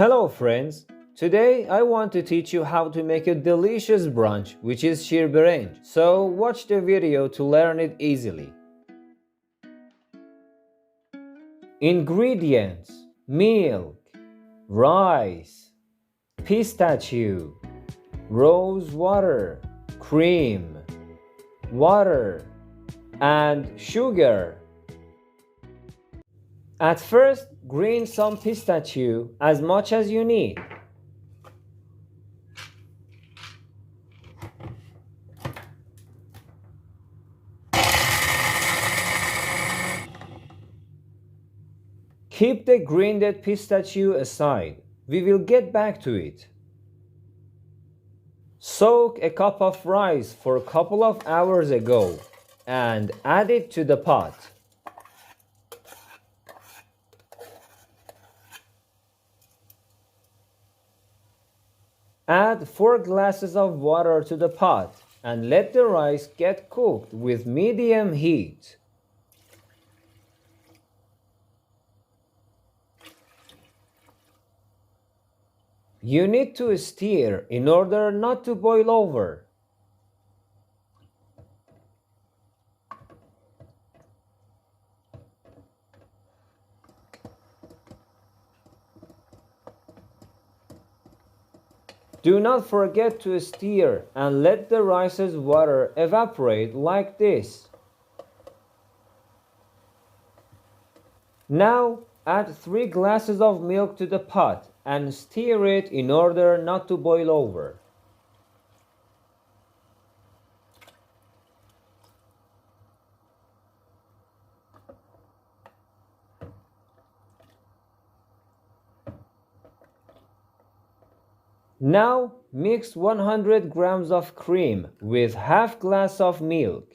Hello friends! Today I want to teach you how to make a delicious brunch which is Shir Berenj. So watch the video to learn it easily. Ingredients: milk, rice, pistachio, rose water, cream, water, and sugar. At first, grind some pistachio as much as you need. Keep the grinded pistachio aside. We will get back to it. Soak a cup of rice for a couple of hours ago and add it to the pot. Add 4 glasses of water to the pot and let the rice get cooked with medium heat. You need to stir in order not to boil over. Do not forget to stir and let the rice's water evaporate like this. Now add 3 glasses of milk to the pot and stir it in order not to boil over. Now mix 100 grams of cream with half glass of milk.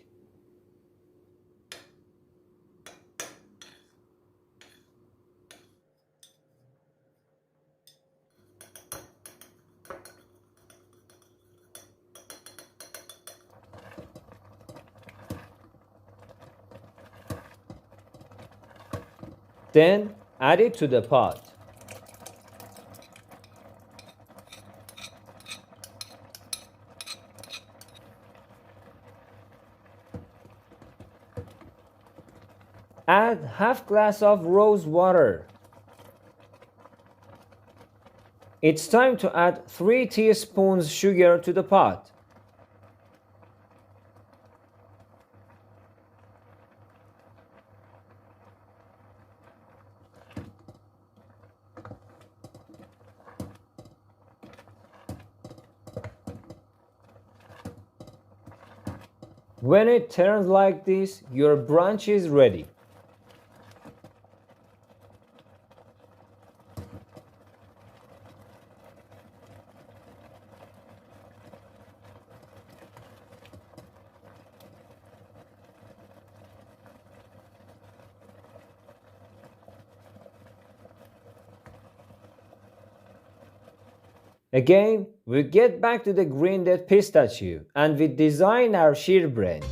Then add it to the pot. Add half glass of rose water. It's time to add 3 teaspoons sugar to the pot. When it turns like this, your brunch is ready. Again, we get back to the grinded pistachio and we design our Shir Berenj.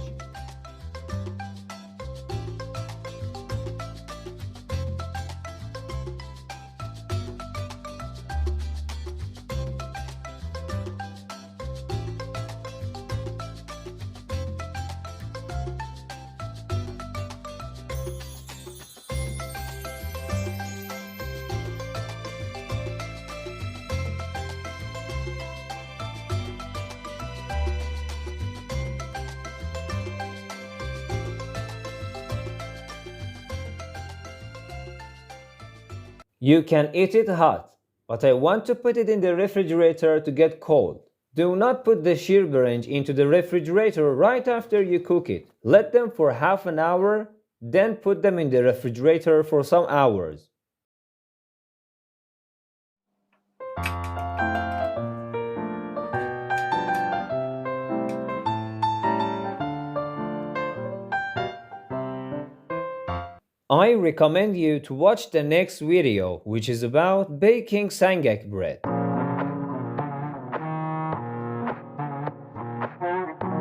You can eat it hot, but I want to put it in the refrigerator to get cold. Do not put the Shir Berenj into the refrigerator right after you cook it. Let them for half an hour, then put them in the refrigerator for some hours. I recommend you to watch the next video, which is about baking Sengak bread.